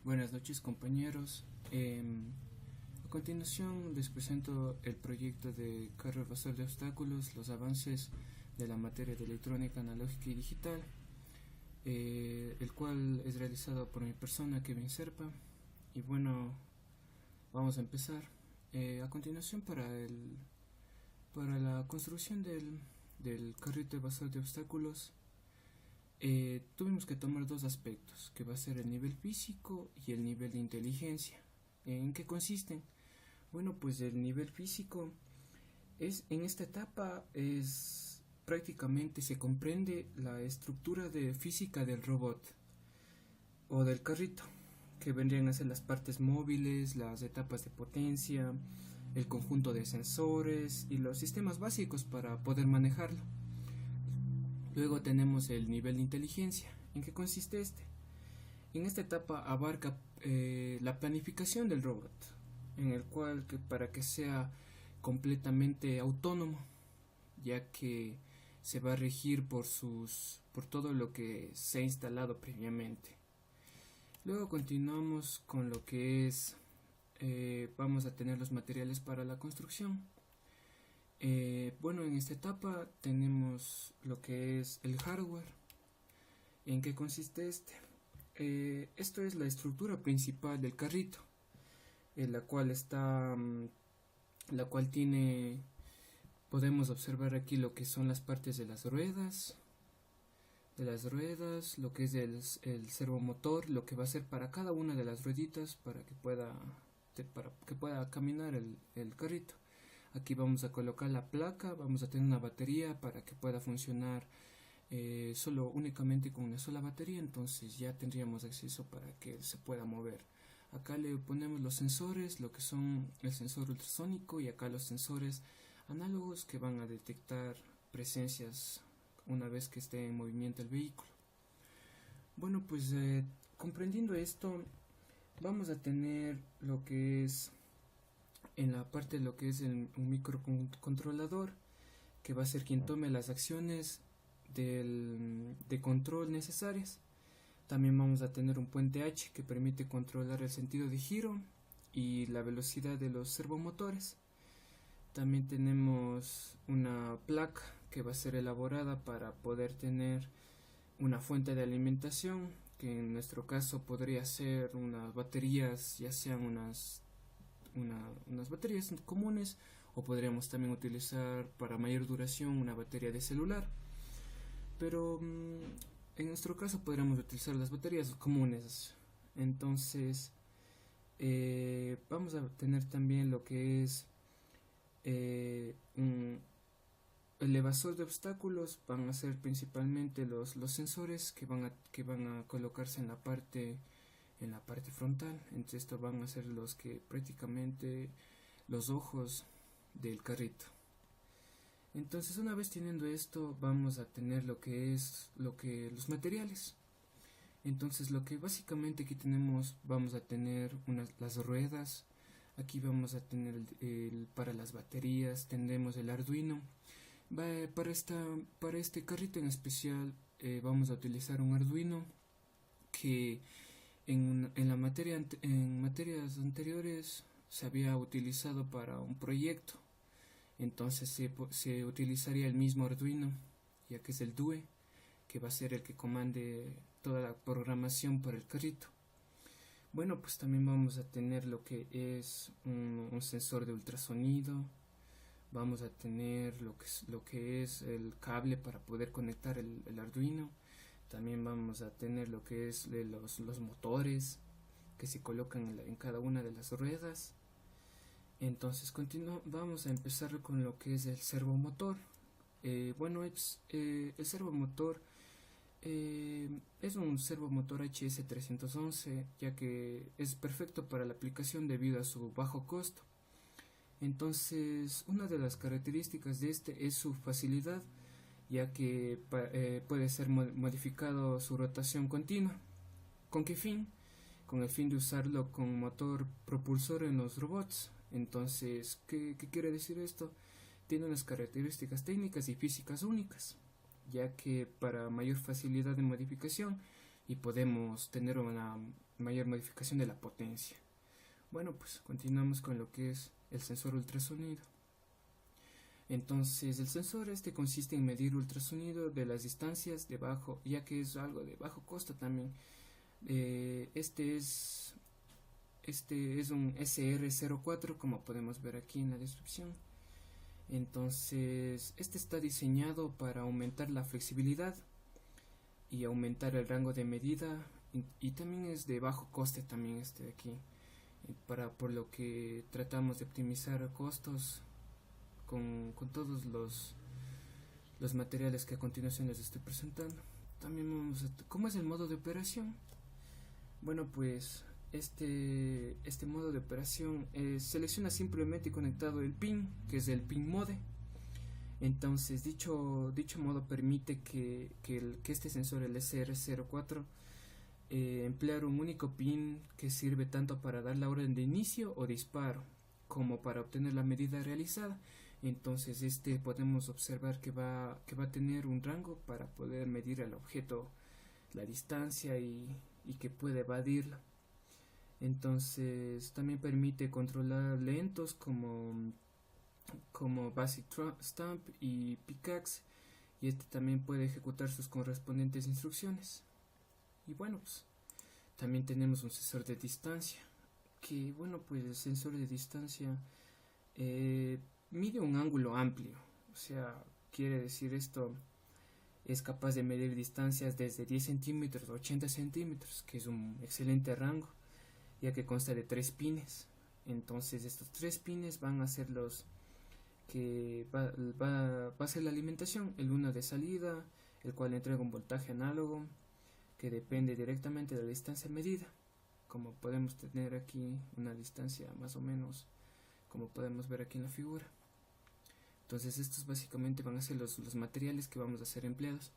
Buenas noches, compañeros. A continuación les presento el proyecto de carro evasor de obstáculos, los avances de la materia de electrónica analógica y digital, el cual es realizado por mi persona, Kevin Serpa. Y bueno, vamos a empezar. A continuación, para la construcción del carrito evasor de obstáculos, tuvimos que tomar dos aspectos, que va a ser el nivel físico y el nivel de inteligencia. ¿En qué consisten? Bueno, pues el nivel físico en esta etapa es prácticamente se comprende la estructura de física del robot o del carrito, que vendrían a ser las partes móviles, las etapas de potencia, el conjunto de sensores y los sistemas básicos para poder manejarlo. Luego tenemos el nivel de inteligencia. ¿En qué consiste este? En esta etapa abarca la planificación del robot, en el cual para que sea completamente autónomo, ya que se va a regir por todo lo que se ha instalado previamente. Luego continuamos con lo que es vamos a tener los materiales para la construcción. Bueno, en esta etapa tenemos lo que es el hardware. ¿En qué consiste este? Esto es la estructura principal del carrito, en la cual podemos observar aquí lo que son las partes de las ruedas, lo que es el servomotor, lo que va a ser para cada una de las rueditas para que pueda caminar el carrito. Aquí vamos a colocar la placa, vamos a tener una batería para que pueda funcionar únicamente con una sola batería, entonces ya tendríamos acceso para que se pueda mover. Acá le ponemos los sensores, lo que son el sensor ultrasónico, y acá los sensores análogos que van a detectar presencias una vez que esté en movimiento el vehículo. Bueno, pues comprendiendo esto, vamos a tener lo que es en la parte de lo que es un microcontrolador, que va a ser quien tome las acciones de control necesarias. También vamos a tener un puente H que permite controlar el sentido de giro y la velocidad de los servomotores. También tenemos una placa que va a ser elaborada para poder tener una fuente de alimentación, que en nuestro caso podría ser unas baterías, ya sean unas baterías comunes, o podríamos también utilizar para mayor duración una batería de celular, pero en nuestro caso podríamos utilizar las baterías comunes. Entonces vamos a tener también lo que es el evasor de obstáculos. Van a ser principalmente los sensores que van a colocarse en la parte frontal. Entonces estos van a ser los que prácticamente los ojos del carrito. Entonces, una vez teniendo esto, vamos a tener lo que los materiales. Entonces, lo que básicamente aquí tenemos, vamos a tener las ruedas. Aquí vamos a tener para las baterías tendremos el Arduino. Para este carrito en especial vamos a utilizar un Arduino que en materias anteriores se había utilizado para un proyecto. Entonces se utilizaría el mismo Arduino, ya que es el DUE, que va a ser el que comande toda la programación para el carrito. Bueno, pues también vamos a tener lo que es un sensor de ultrasonido. Vamos a tener lo que es el cable para poder conectar el Arduino. También vamos a tener lo que es los motores que se colocan en cada una de las ruedas. Entonces vamos a empezar con lo que es el servomotor. El servomotor es un servomotor HS311, ya que es perfecto para la aplicación debido a su bajo costo. Entonces, una de las características de este es su facilidad, ya que puede ser modificado su rotación continua. ¿Con qué fin? Con el fin de usarlo con motor propulsor en los robots. Entonces, ¿qué quiere decir esto? Tiene unas características técnicas y físicas únicas, ya que para mayor facilidad de modificación y podemos tener una mayor modificación de la potencia. Bueno, pues continuamos con lo que es el sensor ultrasonido. Entonces el sensor consiste en medir ultrasonido de las distancias de bajo, ya que es algo de bajo costo también. Este es un SR04, como podemos ver aquí en la descripción. Entonces está diseñado para aumentar la flexibilidad y aumentar el rango de medida, y también es de bajo coste también de aquí, por lo que tratamos de optimizar costos con todos los materiales que a continuación les estoy presentando. También ¿cómo es el modo de operación? Bueno, pues este modo de operación selecciona simplemente conectado el pin, que es el pin mode. Entonces dicho modo permite que este sensor, el SR04, emplear un único pin que sirve tanto para dar la orden de inicio o disparo como para obtener la medida realizada. Entonces podemos observar que va a tener un rango para poder medir al objeto la distancia y que puede evadirla. Entonces también permite controlar lentos como Basic Stamp y Pickaxe, y también puede ejecutar sus correspondientes instrucciones. Y bueno, pues también tenemos un sensor de distancia, que bueno, pues el sensor de distancia mide un ángulo amplio, o sea, quiere decir esto, es capaz de medir distancias desde 10 centímetros a 80 centímetros, que es un excelente rango, ya que consta de 3 pines. Entonces estos 3 pines van a ser los que va a ser la alimentación, el uno de salida, el cual entrega un voltaje análogo que depende directamente de la distancia medida, como podemos tener aquí una distancia más o menos como podemos ver aquí en la figura. Entonces estos básicamente van a ser los materiales que vamos a ser empleados.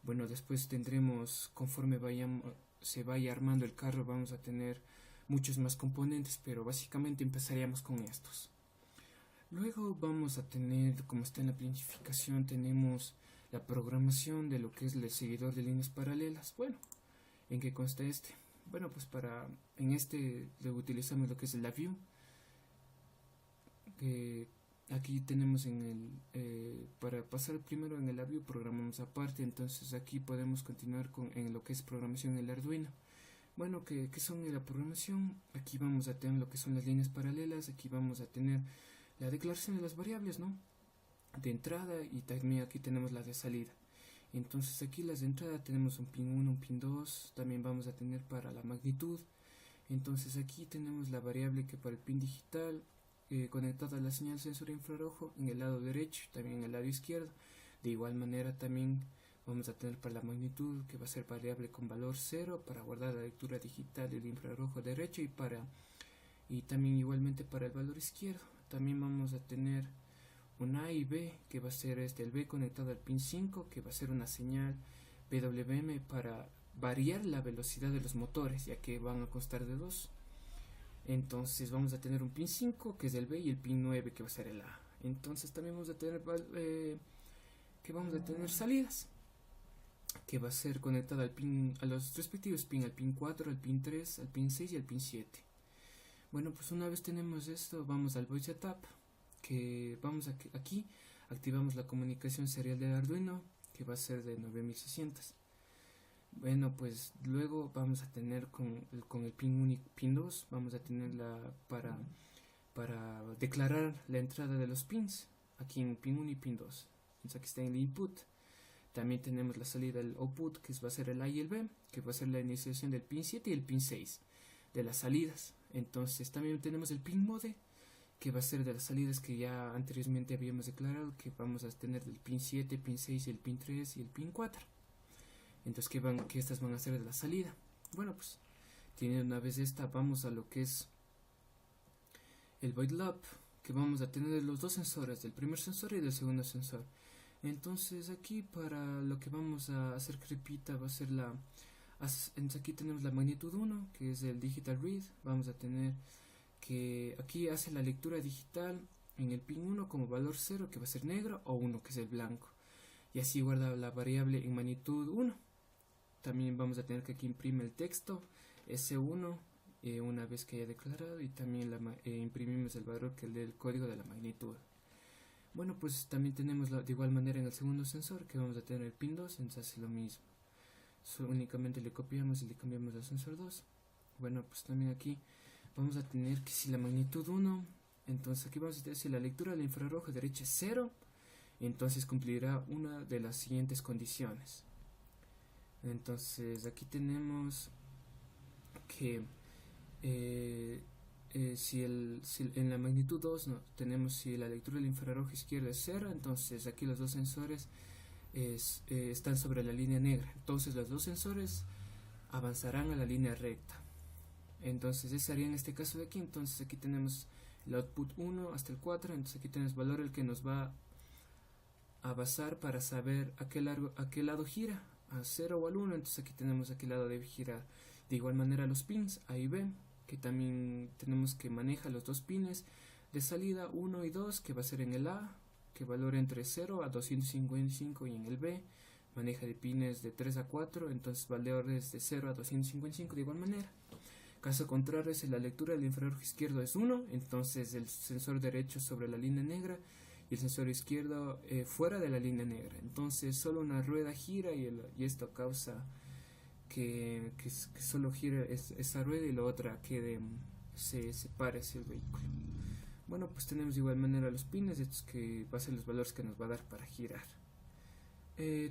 Bueno, después tendremos, conforme se vaya armando el carro, vamos a tener muchos más componentes, pero básicamente empezaríamos con estos. Luego vamos a tener, como está en la planificación, tenemos la programación de lo que es el seguidor de líneas paralelas. Bueno, ¿en qué consta este? Bueno, pues le utilizamos lo que es la view, que aquí tenemos para pasar primero en el view programamos aparte. Entonces aquí podemos continuar en lo que es programación en el Arduino. Bueno, ¿qué son la programación? Aquí vamos a tener lo que son las líneas paralelas, aquí vamos a tener la declaración de las variables, ¿no?, de entrada, y también aquí tenemos la de salida. Entonces aquí las de entrada tenemos un pin 1, un pin 2, también vamos a tener para la magnitud. Entonces aquí tenemos la variable que para el pin digital conectada a la señal sensor infrarrojo en el lado derecho y también en el lado izquierdo. De igual manera también vamos a tener para la magnitud, que va a ser variable con valor 0 para guardar la lectura digital del infrarrojo derecho, y también igualmente para el valor izquierdo. También vamos a tener un A y B, que va a ser el B conectado al pin 5, que va a ser una señal PWM para variar la velocidad de los motores, ya que van a constar de 2. Entonces vamos a tener un pin 5, que es el B, y el pin 9, que va a ser el A. Entonces también vamos a tener salidas, que va a ser conectada a los respectivos pin, al pin 4, al pin 3, al pin 6 y al pin 7. Bueno, pues una vez tenemos esto, vamos al voice setup, que aquí activamos la comunicación serial del Arduino, que va a ser de 9600. Bueno, pues luego vamos a tener con el pin 1 y pin 2, vamos a tener para declarar la entrada de los pins, aquí en pin 1 y pin 2. Entonces aquí está en el input. También tenemos la salida del output, que va a ser el A y el B, que va a ser la iniciación del pin 7 y el pin 6 de las salidas. Entonces también tenemos el pin mode, que va a ser de las salidas que ya anteriormente habíamos declarado, que vamos a tener del pin 7, pin 6, el pin 3 y el pin 4. Entonces que estas van a ser de la salida. Bueno, pues teniendo una vez vamos a lo que es el void loop, que vamos a tener los dos sensores, del primer sensor y del segundo sensor. Entonces aquí para lo que vamos a hacer que repita va a ser entonces aquí tenemos la magnitud 1, que es el digital read. Vamos a tener que aquí hace la lectura digital en el pin 1 como valor 0, que va a ser negro, o 1, que es el blanco, y así guarda la variable en magnitud 1. también vamos a tener que aquí imprime el texto S1 una vez que haya declarado, y también imprimimos el valor que es del código de la magnitud. Bueno, pues también tenemos de igual manera en el segundo sensor que vamos a tener el pin 2, entonces hace lo mismo. Únicamente le copiamos y le cambiamos al sensor 2. Bueno, pues también aquí vamos a tener que si la magnitud 1, entonces aquí vamos a tener si la lectura del infrarrojo derecha es 0, entonces cumplirá una de las siguientes condiciones. Entonces aquí tenemos que si en la magnitud 2 tenemos si la lectura del infrarrojo izquierdo es 0, entonces aquí los dos sensores están sobre la línea negra, entonces los dos sensores avanzarán a la línea recta. Entonces ese sería en este caso de aquí. Entonces aquí tenemos el output 1 hasta el 4, entonces aquí tenemos valor el que nos va a basar para saber a qué lado gira, a 0 o al 1, entonces aquí tenemos a qué lado debe girar. De igual manera los pins A y B, que también tenemos que manejar los dos pines de salida 1 y 2, que va a ser en el A, que valora entre 0 a 255, y en el B maneja de pines de 3 a 4, entonces valores de 0 a 255 de igual manera. Caso contrario, si la lectura del infrarrojo izquierdo es 1, entonces el sensor derecho sobre la línea negra y el sensor izquierdo fuera de la línea negra. Entonces solo una rueda gira y esto causa que solo gire esa rueda y la otra se separe hacia el vehículo. Bueno, pues tenemos de igual manera los pines, estos que va a ser los valores que nos va a dar para girar.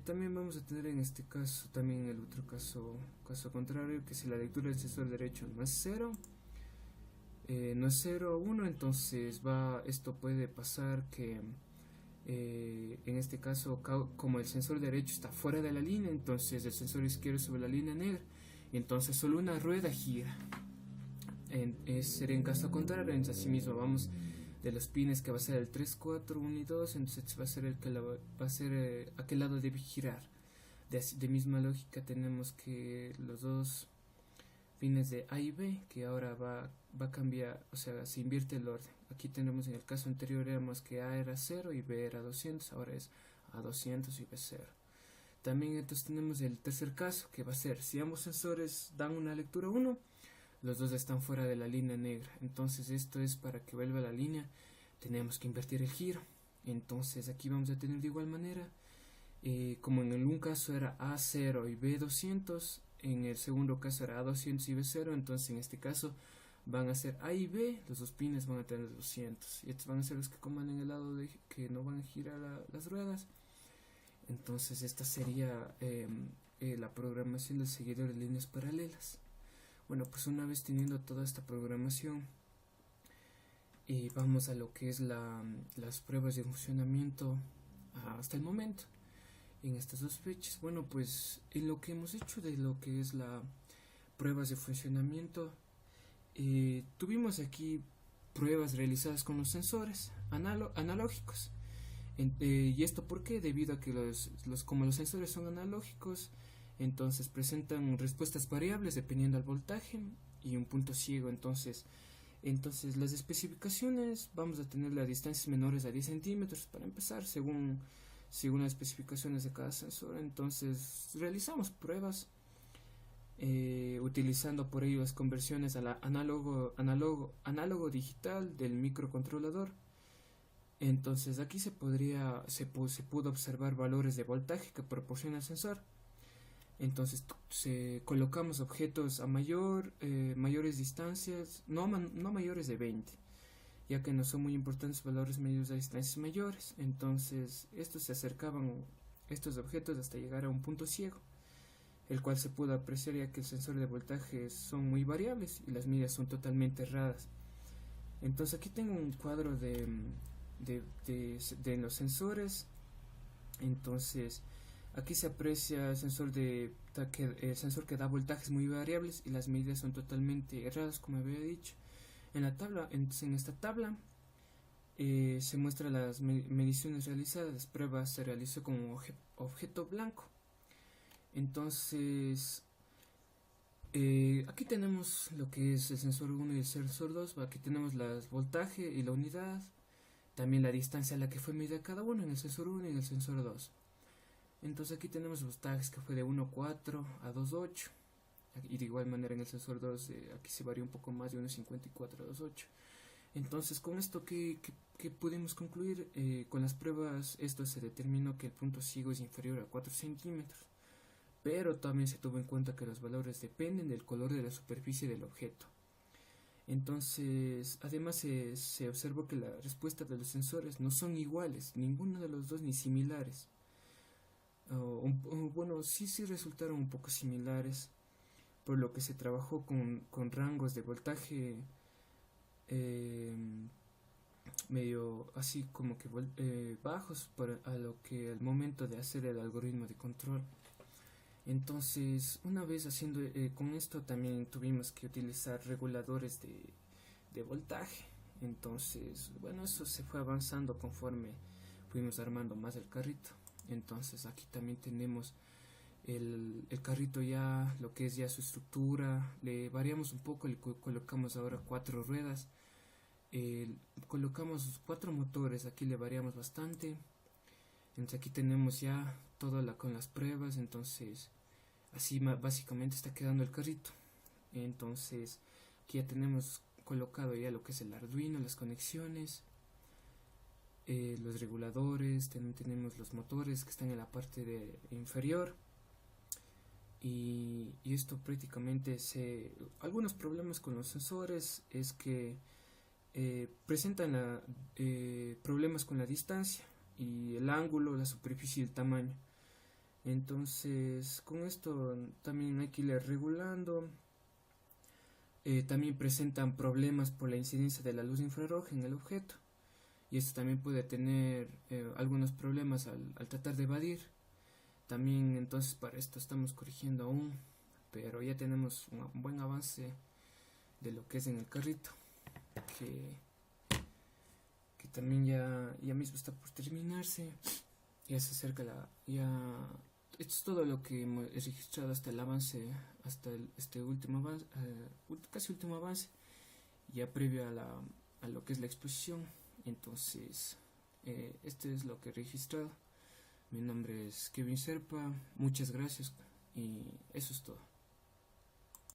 También vamos a tener en este caso, también el otro caso contrario, que si la lectura del sensor derecho no es 0, no es 0 o 1, entonces esto puede pasar que en este caso, como el sensor derecho está fuera de la línea, entonces el sensor izquierdo sobre la línea negra, entonces solo una rueda gira. Sería en caso contrario, entonces asimismo vamos de los pines que va a ser el 3, 4, 1 y 2, entonces va a ser a qué lado debe girar. De misma lógica tenemos que los dos pines de A y B, que ahora va a cambiar, o sea, se invierte el orden. Aquí tenemos en el caso anterior éramos que A era 0 y B era 200, ahora es A 200 y B 0. También entonces tenemos el tercer caso, que va a ser si ambos sensores dan una lectura 1, los dos están fuera de la línea negra, entonces esto es para que vuelva a la línea tenemos que invertir el giro. Entonces aquí vamos a tener de igual manera, como en un caso era A0 y B200, en el segundo caso era A200 y B0, entonces en este caso van a ser A y B, los dos pines van a tener 200, y estos van a ser los que comandan el lado que no van a girar las ruedas. Entonces esta sería la programación del seguidor de líneas paralelas. Bueno, pues una vez teniendo toda esta programación, vamos a lo que es las pruebas de funcionamiento hasta el momento en estas dos fechas. Bueno, pues en lo que hemos hecho de lo que es las pruebas de funcionamiento, tuvimos aquí pruebas realizadas con los sensores analógicos. ¿Y esto por qué? Debido a que como los sensores son analógicos, entonces presentan respuestas variables dependiendo del voltaje y un punto ciego. Entonces las especificaciones, vamos a tener las distancias menores a 10 centímetros para empezar, según las especificaciones de cada sensor. Entonces realizamos pruebas utilizando por ello las conversiones a la análogo digital del microcontrolador. Entonces aquí se pudo observar valores de voltaje que proporciona el sensor. Entonces colocamos objetos a mayores distancias, no mayores de 20, ya que no son muy importantes valores medios a distancias mayores. Entonces se acercaban estos objetos hasta llegar a un punto ciego, el cual se pudo apreciar ya que el sensor de voltaje son muy variables y las medidas son totalmente erradas. Entonces aquí tengo un cuadro de los sensores. Entonces aquí se aprecia el sensor que da voltajes muy variables y las medidas son totalmente erradas, como había dicho. En esta tabla se muestra las mediciones realizadas. Las pruebas se realizó con un objeto blanco. Entonces aquí tenemos lo que es el sensor 1 y el sensor 2. Aquí tenemos el voltaje y la unidad, también la distancia a la que fue medida cada uno en el sensor 1 y en el sensor 2. Entonces aquí tenemos los tags que fue de 1.4 a 2.8, y de igual manera en el sensor 2 aquí se varía un poco más, de 1.54 a 2.8. Entonces con esto que pudimos concluir, con las pruebas esto se determinó que el punto ciego es inferior a 4 centímetros, pero también se tuvo en cuenta que los valores dependen del color de la superficie del objeto. Entonces, además se observó que la respuesta de los sensores no son iguales, ninguno de los dos, ni similares. Bueno, sí resultaron un poco similares, por lo que se trabajó con rangos de voltaje medio así como que bajos a lo que al momento de hacer el algoritmo de control. Entonces, una vez haciendo con esto también tuvimos que utilizar reguladores de voltaje. Entonces, bueno, eso se fue avanzando conforme fuimos armando más el carrito. Entonces aquí también tenemos el carrito ya, lo que es ya su estructura. Le variamos un poco, le colocamos ahora 4 ruedas, colocamos 4 motores, aquí le variamos bastante. Entonces aquí tenemos ya todo con las pruebas. Entonces así básicamente está quedando el carrito. Entonces aquí ya tenemos colocado ya lo que es el Arduino, las conexiones, los reguladores, también tenemos los motores que están en la parte inferior. Y esto prácticamente algunos problemas con los sensores es que presentan problemas con la distancia y el ángulo, la superficie y el tamaño. Entonces con esto también hay que ir regulando. También presentan problemas por la incidencia de la luz infrarroja en el objeto, y esto también puede tener algunos problemas al tratar de evadir. También entonces para esto estamos corrigiendo aún, pero ya tenemos un buen avance de lo que es en el carrito, que también ya mismo está por terminarse. Ya se acerca esto es todo lo que hemos registrado hasta el avance, hasta este último avance, casi último avance, ya previo a lo que es la exposición. Entonces este es lo que he registrado. Mi nombre es Kevin Serpa, muchas gracias y eso es todo.